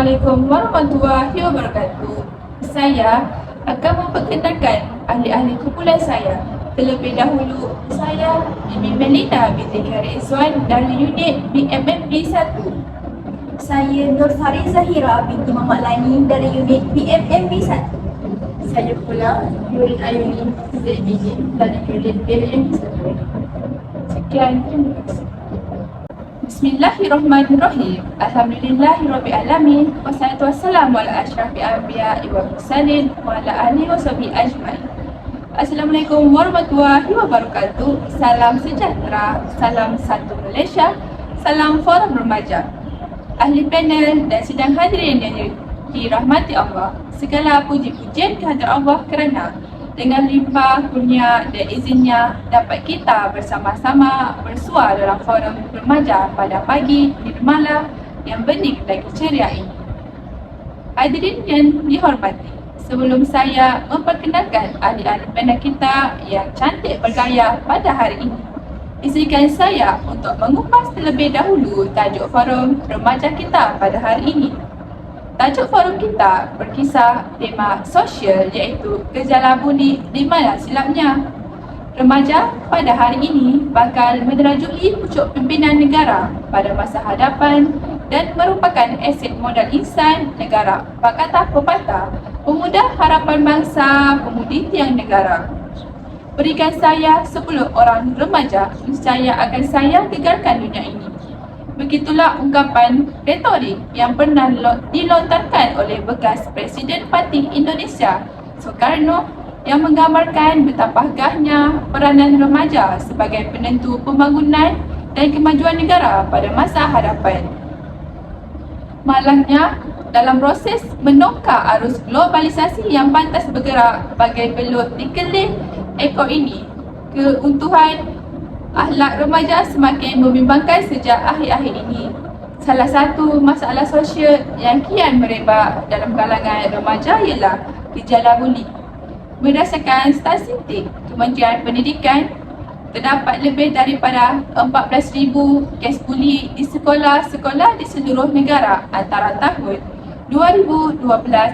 Assalamualaikum warahmatullahi wabarakatuh. Saya akan memperkenalkan ahli-ahli kumpulan saya. Terlebih dahulu, saya Mimi Melina binti Rizwan dari unit BMMB 1. Saya Nur Fariza Hira binti Muhammad Lani dari unit BMMB 1. Saya pula Nurin Ayuni ZBJ dari unit BMMB 1. Sekian, terima kasih. Bismillahirrahmanirrahim. Alhamdulillahirrabbilalamin. Wassalatu wassalamu ala asyrafil anbiya'i wal mursalin wa ala alihi washabihi ajmain. Assalamualaikum warahmatullahi wabarakatuh. Salam sejahtera, salam satu Malaysia, salam forum remaja. Ahli panel dan sidang hadirin yang dirahmati Allah, segala puji-pujian kehadrat Allah kerana dengan limpah kurnia dan izinnya dapat kita bersama-sama bersua dalam forum remaja pada pagi nirmala yang bening lagi ceria ini. Hadirin yang dihormati, sebelum saya memperkenalkan ahli-ahli panel kita yang cantik bergaya pada hari ini, izinkan saya untuk mengupas terlebih dahulu tajuk forum remaja kita pada hari ini. Tajuk forum kita berkisah tema sosial iaitu gejala buli di mana silapnya. Remaja pada hari ini bakal menerajui pucuk pimpinan negara pada masa hadapan dan merupakan aset modal insan negara. Pakatah pepatah, pemuda harapan bangsa, pemudi tiang negara. Berikan saya 10 orang remaja, niscaya akan saya gegarkan dunia ini. Begitulah ungkapan retorik yang pernah dilontarkan oleh bekas Presiden Parti Indonesia, Soekarno, yang menggambarkan betapa gahnya peranan remaja sebagai penentu pembangunan dan kemajuan negara pada masa hadapan. Malangnya, dalam proses menongkar arus globalisasi yang pantas bergerak bagai belut dikelih ekor ini, keuntuhan akhlak remaja semakin membimbangkan sejak akhir-akhir ini. Salah satu masalah sosial yang kian merebak dalam kalangan remaja ialah gejala buli. Berdasarkan statistik Kementerian Pendidikan, terdapat lebih daripada 14,000 kes buli di sekolah-sekolah di seluruh negara antara tahun 2012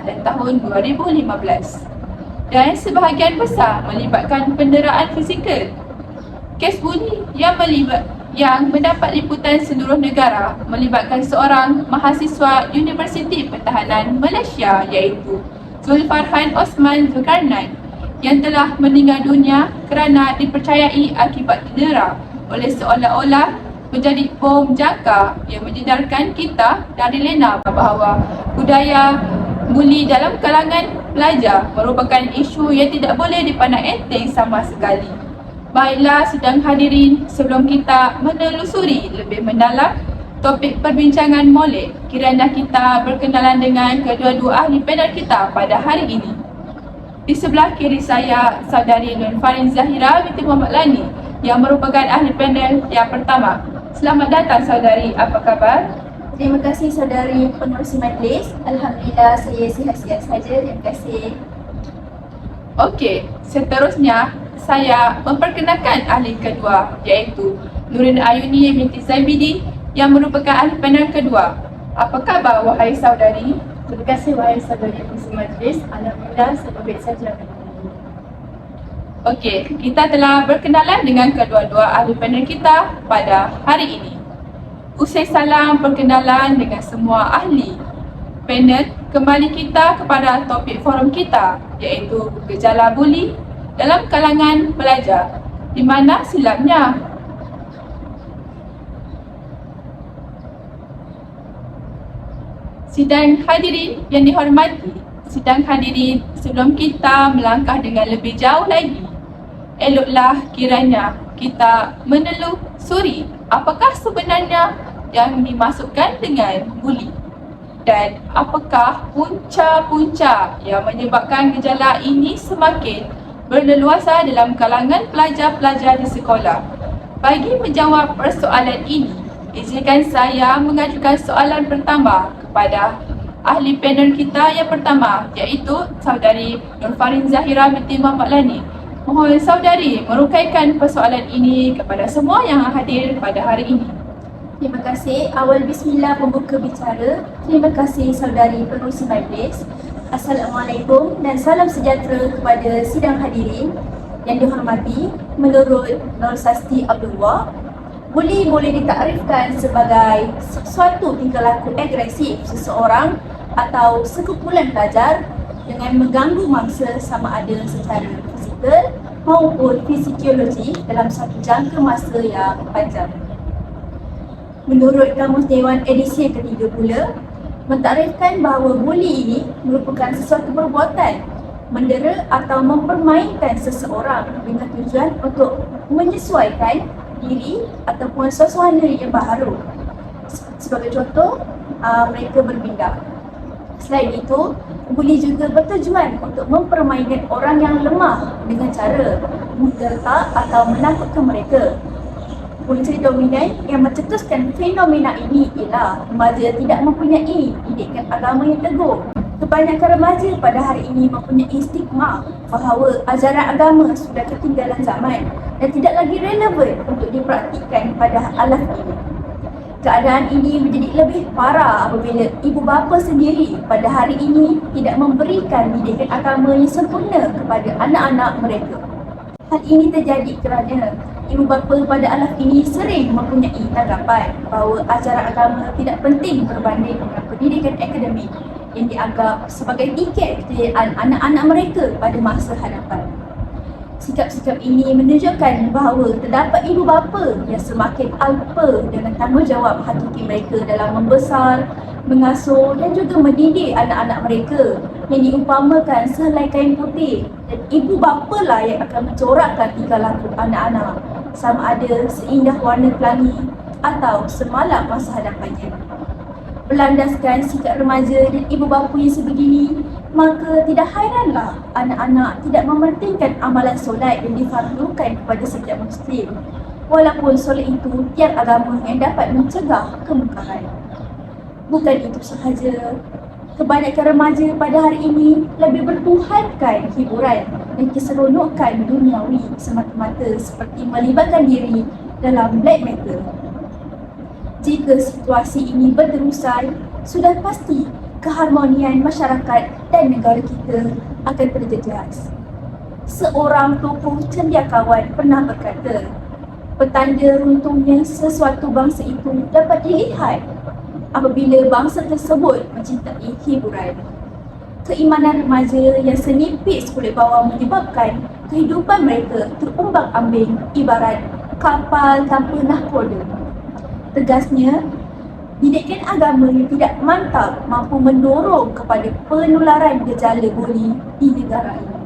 dan tahun 2015. Dan sebahagian besar melibatkan penderaan fizikal. Kes buli yang mendapat liputan seluruh negara melibatkan seorang mahasiswa Universiti Pertahanan Malaysia iaitu Zulfarhan Osman Zulkarnain yang telah meninggal dunia kerana dipercayai akibat cedera oleh seolah-olah menjadi bom jangka yang menyedarkan kita dari lena bahawa budaya buli dalam kalangan pelajar merupakan isu yang tidak boleh dipandang enteng sama sekali. Baiklah sidang hadirin, sebelum kita menelusuri lebih mendalam topik perbincangan molek, kiranya kita berkenalan dengan kedua-dua ahli panel kita pada hari ini. Di sebelah kiri saya, saudari Nur Fariza Hira binti Muhammad Lani yang merupakan ahli panel yang pertama. Selamat datang saudari, apa khabar? Terima kasih saudari penerusi majlis. Alhamdulillah saya sihat-sihat saja. Terima kasih. Okey, seterusnya saya memperkenalkan ahli kedua iaitu Nurin Ayuni binti Zaibidi yang merupakan ahli panel kedua. Apa khabar wahai saudari? Terima kasih wahai saudari penerusi majlis. Alhamdulillah saya baik saja. Okey, kita telah berkenalan dengan kedua-dua ahli panel kita pada hari ini. Usai salam perkenalan dengan semua ahli panel, kembali kita kepada topik forum kita iaitu gejala buli dalam kalangan pelajar. Di mana silapnya? Sidang hadirin yang dihormati, sidang hadirin, sebelum kita melangkah dengan lebih jauh lagi, eloklah kiranya kita menelusuri apakah sebenarnya yang dimasukkan dengan buli dan apakah punca-punca yang menyebabkan gejala ini semakin berleluasa dalam kalangan pelajar-pelajar di sekolah. Bagi menjawab persoalan ini, izinkan saya mengajukan soalan pertama kepada ahli panel kita yang pertama iaitu saudari Nur Fariza Hira binti Muhammad Lani. Mohon saudari merukaikan persoalan ini kepada semua yang hadir pada hari ini. Terima kasih. Awal bismillah pembuka bicara. Terima kasih saudari penerusi majlis. Assalamualaikum dan salam sejahtera kepada sidang hadirin yang dihormati. Menurut Nur Sasti Abdullah, buli boleh ditakrifkan sebagai sesuatu tingkah laku agresif seseorang atau sekumpulan pelajar dengan mengganggu mangsa sama ada secara fizikal maupun fisiologi dalam satu jangka masa yang panjang. Menurut Kamus Dewan edisi yang ketiga pula, mentakrifkan bahawa buli ini merupakan sesuatu perbuatan mendera atau mempermainkan seseorang dengan tujuan untuk menyesuaikan diri ataupun suasana yang baharu. Sebagai contoh, mereka berpindah. Selain itu, buli juga bertujuan untuk mempermainkan orang yang lemah dengan cara menggertak atau menakutkan mereka. Punca dominan yang mencetuskan fenomena ini ialah remaja tidak mempunyai didikan agama yang teguh. Kebanyakan remaja pada hari ini mempunyai stigma bahawa ajaran agama sudah ketinggalan zaman dan tidak lagi relevan untuk dipraktikkan pada alas ini. Keadaan ini menjadi lebih parah apabila ibu bapa sendiri pada hari ini tidak memberikan didikan agama yang sempurna kepada anak-anak mereka. Hal ini terjadi kerana ibu bapa pada alaf ini sering mempunyai tanggapan bahawa ajaran agama tidak penting berbanding dengan pendidikan akademik yang dianggap sebagai tiket kejayaan anak-anak mereka pada masa hadapan. Sikap-sikap ini menunjukkan bahawa terdapat ibu bapa yang semakin alpa dengan tanggungjawab hakiki mereka dalam membesar, mengasuh dan juga mendidik anak-anak mereka yang diumpamakan sehelai kain putih, dan ibu bapa lah yang akan mencorakkan tingkah laku anak-anak sama ada seindah warna pelangi atau semalam masa hadapannya. Berlandaskan sikap remaja dan ibu bapa yang sebegini, maka tidak hairanlah anak-anak tidak mementingkan amalan solat yang difardukan kepada setiap muslim, walaupun solat itu tiap agama yang dapat mencegah kemungkaran. Bukan itu sahaja, kebanyakan remaja pada hari ini lebih bertuhankan hiburan dan keseronokan duniawi semata-mata seperti melibatkan diri dalam black metal. Jika situasi ini berterusan, sudah pasti keharmonian masyarakat dan negara kita akan terjejas. Seorang tokoh cendekiawan pernah berkata, petanda runtuhnya sesuatu bangsa itu dapat dilihat apabila bangsa tersebut mencintai hiburan. Keimanan remaja yang senipis kulit bawah menyebabkan kehidupan mereka terumbang-ambing ibarat kapal tanpa nahkoda. Tegasnya, didikan agama yang tidak mantap mampu mendorong kepada penularan gejala buli di negara ini.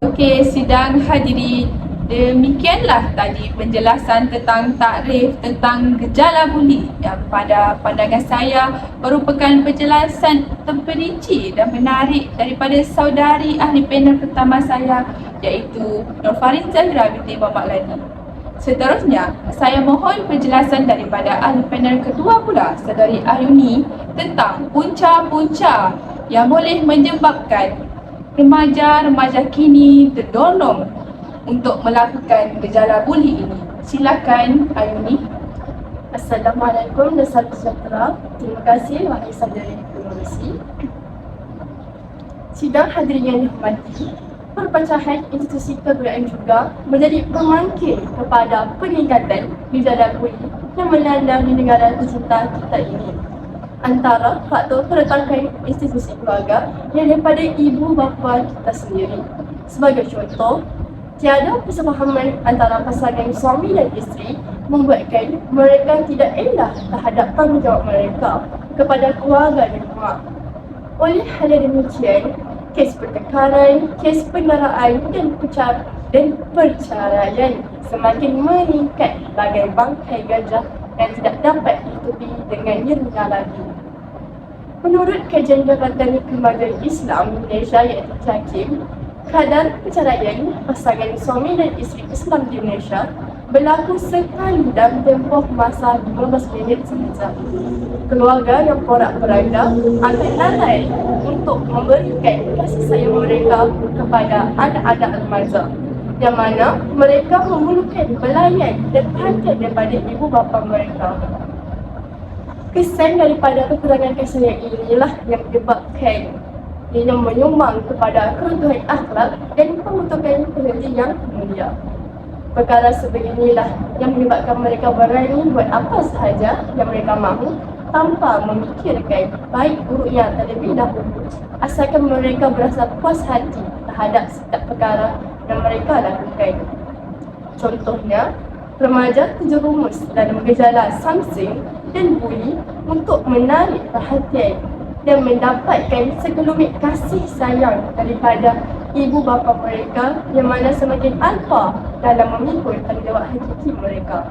Okey, sidang hadirin, demikianlah tadi penjelasan tentang takrif tentang gejala buli yang pada pandangan saya merupakan penjelasan terperinci dan menarik daripada saudari ahli panel pertama saya, iaitu Nur Farin Zahira binti Muhammad Lani. Seterusnya, saya mohon penjelasan daripada ahli panel kedua pula, saudari Ayuni, tentang punca-punca yang boleh menyebabkan remaja-remaja kini terdorong untuk melakukan gejala buli ini. Silakan Ayuni. Assalamualaikum dan salam sejahtera. Terima kasih wahai saudari penerusi. Sidang hadirin yang dihormati, perpecahan institusi kebudayaan juga menjadi pemangkit kepada peningkatan gejala buli yang melanda di negara tercinta kita ini. Antara faktor keretakan institusi keluarga yang daripada ibu bapa kita sendiri. Sebagai contoh, tiada persefahaman antara pasangan suami dan isteri membuatkan mereka tidak elak terhadap tanggungjawab mereka kepada keluarga dan rumah. Oleh hal demikian, kes pertengkaran, kes pendaraan dan perceraian semakin meningkat bagai bangkai gajah yang tidak dapat ditutupi dengan nyeri lagi. Menurut kajian Jabatan Kemajuan Islam Malaysia iaitu JAKIM, kadar perceraian pasangan suami dan isteri Islam di Malaysia berlaku sekali dalam tempoh masa 15 minit sahaja. Keluarga yang porak-poranda akan lalai untuk memberikan kasih sayang mereka kepada anak-anak remaja, yang mana mereka memerlukan pelayan dan perhatian daripada ibu bapa mereka. Kesan daripada kekurangan kasih sayang inilah yang menyebabkan ia menyumbang kepada keruntuhan akhlak dan pembentukan penghenti yang mulia. Perkara sebeginilah yang menyebabkan mereka berani buat apa sahaja yang mereka mahu tanpa memikirkan baik buruknya terlebih dahulu, asalkan mereka berasa puas hati terhadap setiap perkara yang mereka lakukan. Contohnya, remaja terjerumus dalam gejala samsing dan buli untuk menarik perhatian dan mendapatkan sekelumit kasih sayang daripada ibu bapa mereka yang mana semakin alpa dalam memikul tanggungjawab hakiki mereka.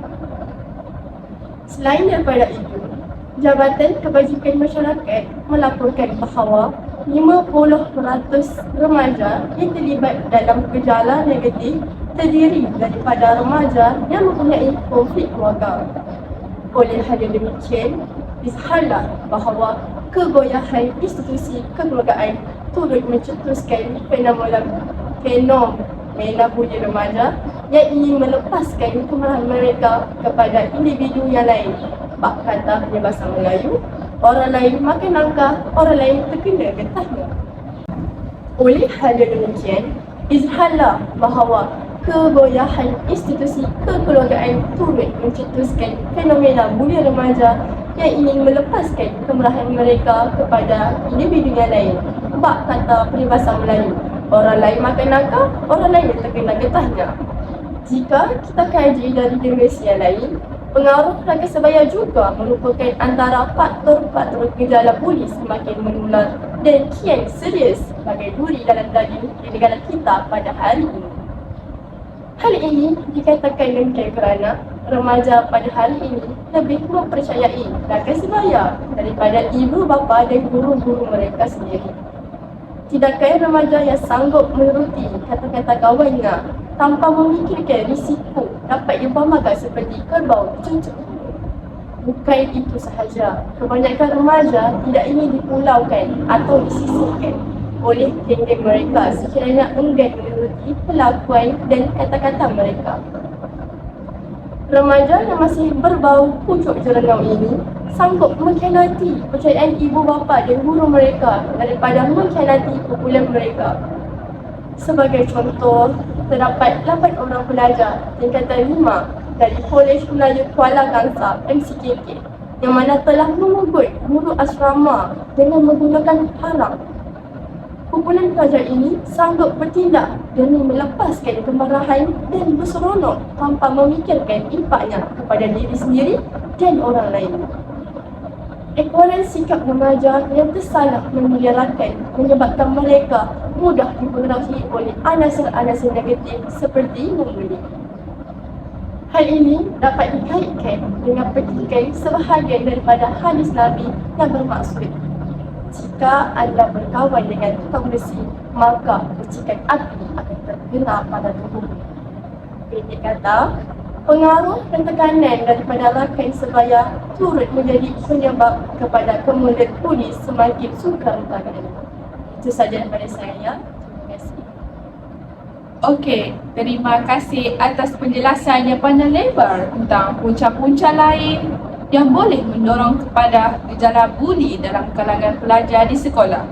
Selain daripada itu, Jabatan Kebajikan Masyarakat melaporkan bahawa 50% remaja yang terlibat dalam gejala negatif terdiri daripada remaja yang mempunyai konflik keluarga. Oleh hal yang demikian, izharlah bahawa kegoyahan institusi kekeluargaan turut mencetuskan fenomena buli remaja yang ingin melepaskan kemarahan mereka kepada individu yang lain. Bak kata punya bahasa Melayu, orang lain makan nangka, orang lain terkena getahnya. Oleh hal yang demikian, izharlah bahawa kegoyahan institusi kekeluargaan turut mencetuskan fenomena buli remaja yang ingin melepaskan kemarahan mereka kepada individu yang lain. Bak kata peribahasa Melayu, orang lain makan nangka, orang lain terkena getahnya. Jika kita kaji dari dimensi yang lain, pengaruh rangka sebaya juga merupakan antara faktor-faktor gejala buli semakin menular dan kian serius sebagai duri dalam daging di negara kita pada hari ini. Hal ini dikatakan demikian kerana remaja pada hari ini lebih mempercayai rangka sebaya daripada ibu bapa dan guru-guru mereka sendiri. Tidakkah remaja yang sanggup menuruti kata-kata kawannya tanpa memikirkan risiko dapat dipamakan seperti kerbau cucuk? Bukan itu sahaja, kebanyakan remaja tidak ingin dipulaukan atau disisihkan oleh geng-geng mereka sekiranya enggan menuruti pelakuan dan kata-kata mereka. Remaja yang masih berbau pucuk jerengau ini sanggup mengkhianati kepercayaan ibu bapa dan guru mereka daripada mengkhianati kumpulan mereka. Sebagai contoh, terdapat 8 orang pelajar tingkatan 5 dari Kolej Melayu Kuala Kangsar MCKK yang mana telah mengugut guru asrama dengan menggunakan parang. Kumpulan pelajar ini sanggup bertindak demi melepaskan kemarahan dan berseronok tanpa memikirkan impaknya kepada diri sendiri dan orang lain. Ekuaran sikap remaja yang tersalah memuliakan menyebabkan mereka mudah dipengaruhi oleh anasir-anasir negatif seperti membuli. Hal ini dapat dikaitkan dengan petikan sebahagian daripada hadis Nabi yang bermaksud, jika anda berkawan dengan tukang besi, maka percikan api akan terkena pada tubuhmu. Pendek kata, pengaruh dan tekanan daripada rakan sebaya turut menjadi penyebab kepada kemudian buli semakin sukar ditangani. Itu sahaja daripada saya. Terima kasih. Okey, terima kasih atas penjelasan yang panjang lebar tentang punca-punca lain yang boleh mendorong kepada gejala buli dalam kalangan pelajar di sekolah.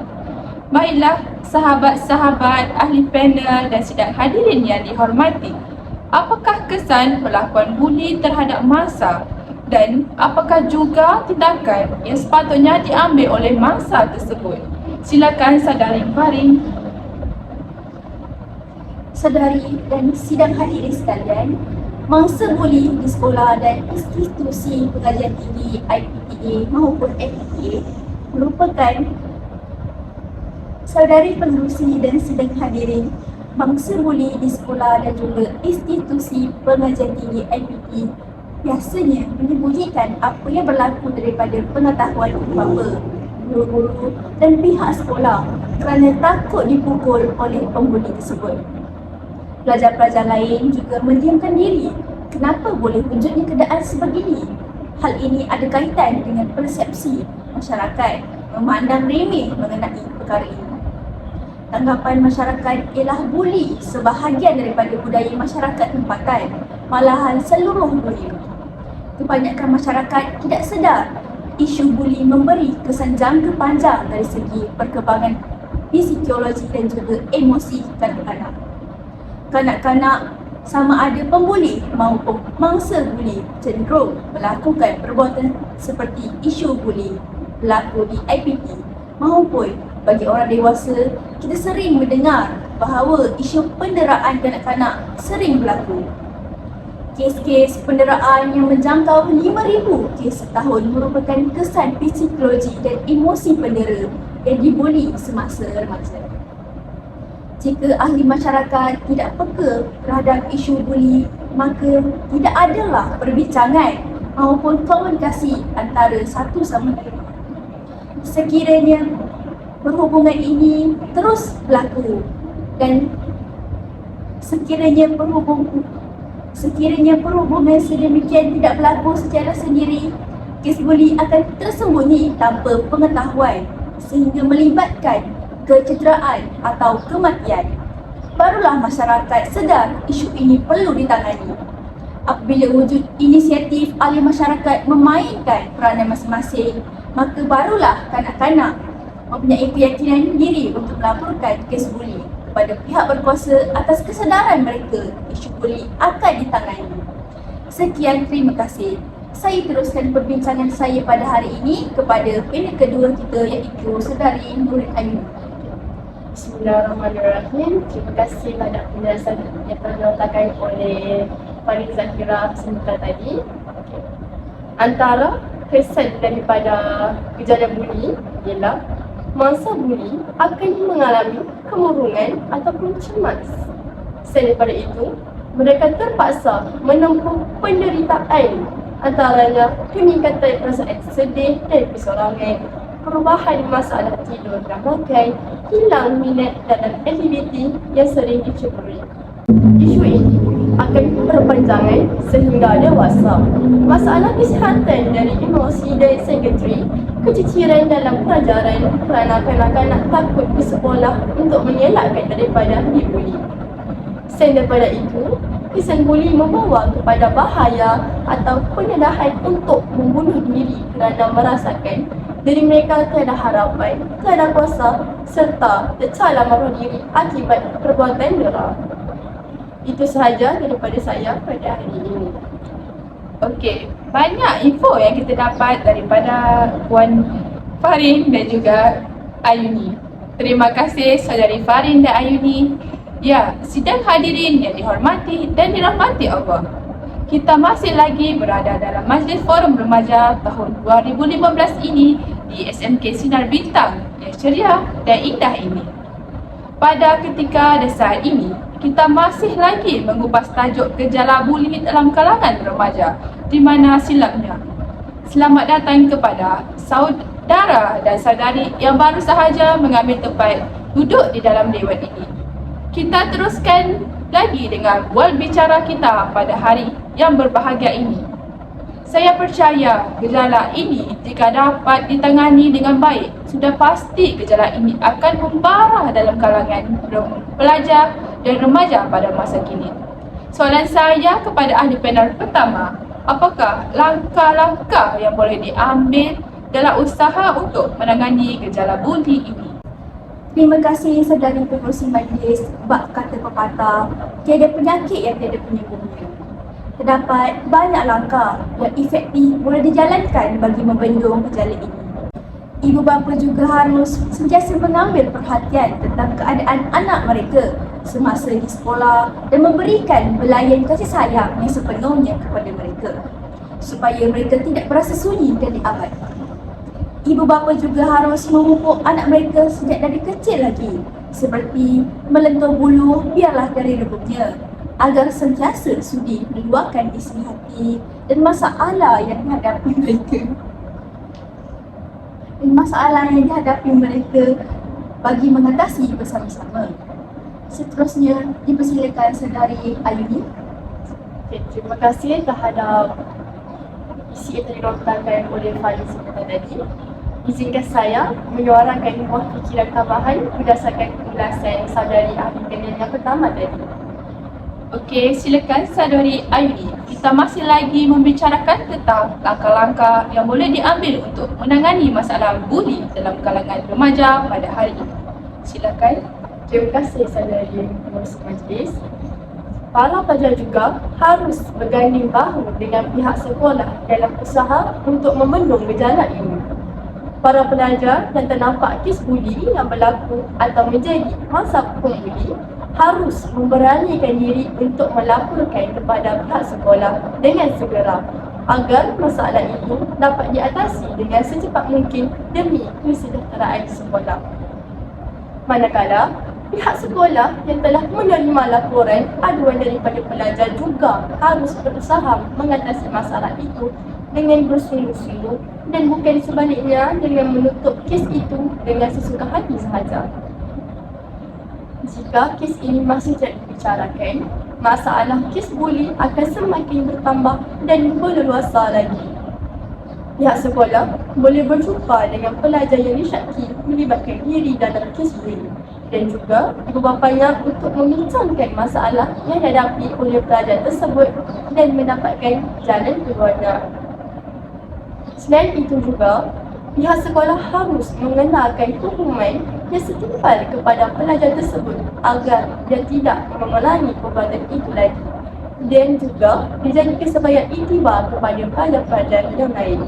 Baiklah, sahabat-sahabat ahli panel dan sidang hadirin yang dihormati, apakah kesan perlakuan buli terhadap mangsa dan apakah juga tindakan yang sepatutnya diambil oleh mangsa tersebut? Silakan Saudari Faring. Saudari dan sidang hadirin sekalian, mangsa buli di sekolah dan institusi pengajian tinggi IPTA maupun FPTA merupakan, saudari pengerusi dan sidang hadirin, mangsa buli di sekolah dan juga institusi pengajian tinggi IPTA biasanya menyembunyikan apa yang berlaku daripada pengetahuan ibu bapa, guru-guru dan pihak sekolah kerana takut dipukul oleh pembuli tersebut. Pelajar-pelajar lain juga mendiamkan diri. Kenapa boleh wujudnya keadaan sebegini? Hal ini ada kaitan dengan persepsi masyarakat memandang remeh mengenai perkara ini. Tanggapan masyarakat ialah buli sebahagian daripada budaya masyarakat tempatan, malahan seluruh dunia. Kebanyakan masyarakat tidak sedar isu buli memberi kesan jangka panjang dari segi perkembangan psikologi dan juga emosi kanak-kanak. Kanak-kanak sama ada pembuli maupun mangsa buli cenderung melakukan perbuatan seperti isu buli berlaku di IPT maupun bagi orang dewasa, kita sering mendengar bahawa isu penderaan kanak-kanak sering berlaku. Kes-kes penderaan yang menjangkau 5,000 kes setahun merupakan kesan psikologi dan emosi pendera yang dibuli semasa remaja. Jika ahli masyarakat tidak peka terhadap isu buli, maka tidak adalah perbincangan maupun komunikasi antara satu sama lain. Sekiranya perhubungan ini terus berlaku dan sekiranya perhubungan sedemikian tidak berlaku secara sendiri, kes buli akan tersembunyi tanpa pengetahuan sehingga melibatkan kecederaan atau kematian. Barulah masyarakat sedar isu ini perlu ditangani. Apabila wujud inisiatif ahli masyarakat memainkan peranan masing-masing, maka barulah kanak-kanak mempunyai keyakinan diri untuk melaporkan kes buli kepada pihak berkuasa atas kesedaran mereka isu buli akan ditangani. Sekian, terima kasih. Saya teruskan perbincangan saya pada hari ini kepada panel kedua kita iaitu Saudari Nurul Ayu. Bismillahirrahmanirrahim. Terima kasih pada penjelasan yang telah dinyatakan oleh Farid Zahira sebentar tadi. Antara kesan daripada gejala buli ialah mangsa buli akan mengalami kemurungan ataupun cemas. Selain daripada itu, mereka terpaksa menempuh penderitaan antaranya peningkatan perasaan sedih dan kesorangan, perubahan masalah tidur dan makan, hilang minat dalam aktiviti yang sering diceburi. Isu ini akan berpanjangan sehingga dewasa. Masalah kesihatan dari emosi dan psikiatri, keciciran dalam pelajaran kerana kanak-kanak takut ke sekolah untuk mengelakkan daripada dibuli. Selain daripada itu, kesan buli membawa kepada bahaya atau pendedahan untuk membunuh diri kerana merasakan diri mereka tiada harapan, tiada kuasa serta tercela maruah diri akibat perbuatan dera. Itu sahaja daripada saya pada hari ini. Okey, banyak info yang kita dapat daripada Puan Farin dan juga Ayuni. Terima kasih Saudari Farin dan Ayuni. Ya, sidang hadirin yang dihormati dan dirahmati Allah. Kita masih lagi berada dalam Majlis Forum Remaja tahun 2015 ini di SMK Sinar Bintang yang ceria dan indah ini. Pada ketika dan saat ini, kita masih lagi mengupas tajuk gejala buli dalam kalangan remaja di mana silapnya. Selamat datang kepada saudara dan saudari yang baru sahaja mengambil tempat duduk di dalam dewan ini. Kita teruskan lagi dengan wal bicara kita pada hari yang berbahagia ini. Saya percaya gejala ini jika dapat ditangani dengan baik, sudah pasti gejala ini akan membara dalam kalangan pelajar dan remaja pada masa kini. Soalan saya kepada ahli panel pertama, apakah langkah-langkah yang boleh diambil dalam usaha untuk menangani gejala buli ini? Terima kasih Saudari Pengerusi Majlis. Bab kata pepatah, tiada penyakit yang tiada penyembuhnya. Terdapat banyak langkah yang efektif boleh dijalankan bagi membendung gejala ini. Ibu bapa juga harus sentiasa mengambil perhatian tentang keadaan anak mereka semasa di sekolah dan memberikan belayan kasih sayang yang sepenuhnya kepada mereka supaya mereka tidak merasa sunyi dan diabad. Ibu bapa juga harus memupuk anak mereka sejak dari kecil lagi, seperti melentur bulu biarlah dari rebuknya, agar sentiasa sudi meluahkan isi hati dan masalah yang dihadapi mereka bagi mengatasi bersama-sama. Seterusnya, dipersilakan Saudari Ayuni. Okay, terima kasih terhadap isi yang dilontarkan oleh Farid sebentar tadi. Izinkan saya menyuarakan buah fikiran tambahan berdasarkan ulasan saudari ahli panel yang pertama tadi. Okey, silakan Saudari Ayuni. Kita masih lagi membicarakan tentang langkah-langkah yang boleh diambil untuk menangani masalah buli dalam kalangan remaja pada hari ini. Silakan. Terima kasih Saudari Pengurusi Majlis. Para pelajar juga harus berganding bahu dengan pihak sekolah dalam usaha untuk membendung gejala ini. Para pelajar yang ternampak kes buli yang berlaku atau menjadi mangsa pembuli harus memberanikan diri untuk melaporkan kepada pihak sekolah dengan segera agar masalah itu dapat diatasi dengan secepat mungkin demi kesejahteraan sekolah. Manakala pihak sekolah yang telah menerima laporan aduan daripada pelajar juga harus berusaha mengatasi masalah itu dengan bersungguh-sungguh dan bukan sebaliknya dengan menutup kes itu dengan sesuka hati sahaja. Jika kes ini masih tidak dibicarakan, masalah kes buli akan semakin bertambah dan berluasa lagi. Pihak sekolah boleh berjumpa dengan pelajar yang disyaki melibatkan diri dalam kes buli dan juga ibu bapanya untuk membincangkan masalah yang dihadapi oleh pelajar tersebut dan mendapatkan jalan keluarnya. Selain itu juga, pihak sekolah harus mengenakan hukuman yang setimpal kepada pelajar tersebut agar dia tidak mengulangi perbuatan itu lagi dan juga dijadikan sebagai iktibar kepada pelajar-pelajar yang lain.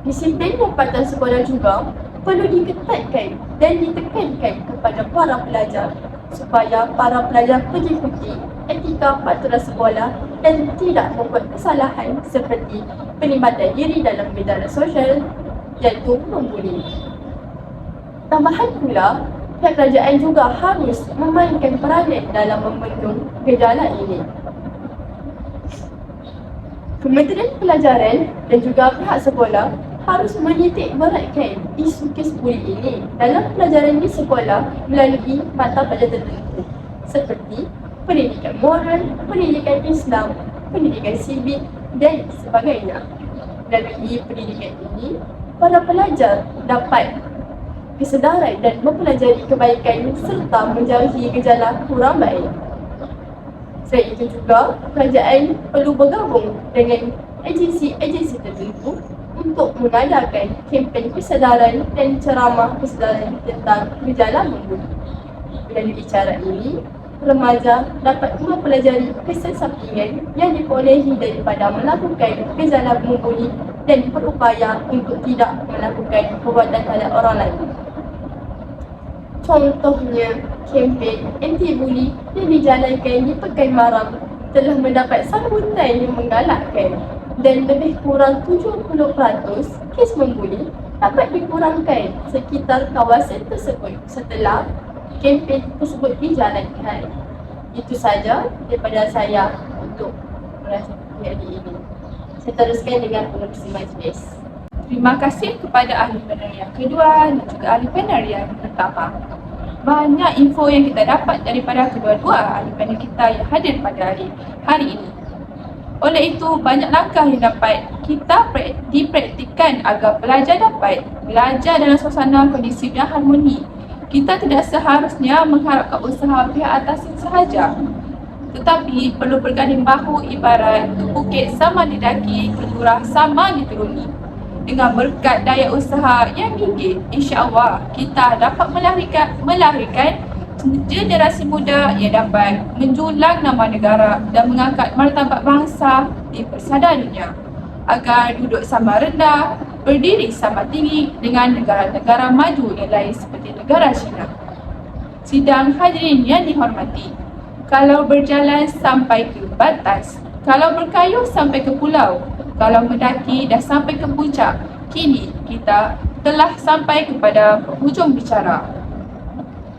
Disiplin dan patuhan sekolah juga perlu diketatkan dan ditekankan kepada para pelajar supaya para pelajar mengikuti etika peraturan sekolah dan tidak membuat kesalahan seperti pelibatan diri dalam media sosial iaitu membuli. Tambahan pula, pihak kerajaan juga harus memainkan peranan dalam membendung gejala ini. Kementerian Pelajaran dan juga pihak sekolah harus menitik beratkan isu kes buli ini dalam pelajaran di sekolah melalui mata pelajaran tertentu seperti pendidikan moral, pendidikan Islam, pendidikan sivik dan sebagainya. Melalui pendidikan ini, para pelajar dapat kesedaran dan mempelajari kebaikan serta menjauhi gejala kurang baik. Selain itu juga, kerajaan perlu bergabung dengan agensi-agensi tertentu untuk mengadakan kempen kesedaran dan ceramah kesedaran tentang gejala membuli. Melalui cara ini, remaja dapat mempelajari kesan sampingan yang diperolehi daripada melakukan gejala membuli dan berupaya untuk tidak melakukan perbuatan terhadap orang lain. Contohnya, kempen anti-buli yang dijalankan di Pekan Maram telah mendapat sambutan yang menggalakkan dan lebih kurang 70% kes membuli dapat dikurangkan sekitar kawasan tersebut setelah kempen tersebut dijalankan. Itu saja daripada saya untuk merasai hari ini. Saya teruskan dengan pengurusi majlis. Terima kasih kepada ahli panel yang kedua dan juga ahli panel yang pertama. Banyak info yang kita dapat daripada kedua-dua ahli panel kita yang hadir pada hari ini. Oleh itu, banyak langkah yang dapat kita dipraktikkan agar pelajar dapat belajar dalam suasana kondisif dan harmoni. Kita tidak seharusnya mengharapkan usaha pihak atas sahaja, tetapi perlu berganding bahu ibarat bukit sama didaki, kelurah sama dituruni. Dengan berkat daya usaha yang tinggi, insya-Allah kita dapat melahirkan generasi muda yang dapat menjulang nama negara dan mengangkat martabat bangsa di persada dunia agar duduk sama rendah, berdiri sama tinggi dengan negara-negara maju yang lain seperti negara China. Sidang hadirin yang dihormati, kalau berjalan sampai ke batas, kalau berkayuh sampai ke pulau, kalau mendaki dah sampai ke puncak, kini kita telah sampai kepada penghujung bicara.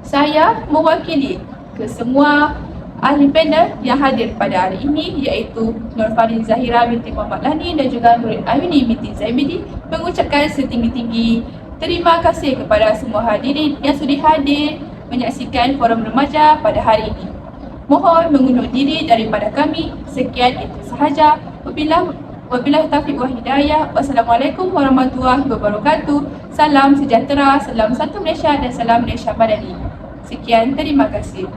Saya mewakili ke semua ahli panel yang hadir pada hari ini iaitu Nurfarin Zahira binti Muhammad Lani dan juga Nurin Ayuni binti Zaibidi mengucapkan setinggi-tinggi terima kasih kepada semua hadirin yang sudi hadir menyaksikan forum remaja pada hari ini. Mohon mengundur diri daripada kami. Sekian itu sahaja. Wabillahi taufiq wa hidayah. Wassalamualaikum warahmatullahi wabarakatuh. Salam sejahtera, salam satu Malaysia dan salam Malaysia Madani. Sekian, terima kasih.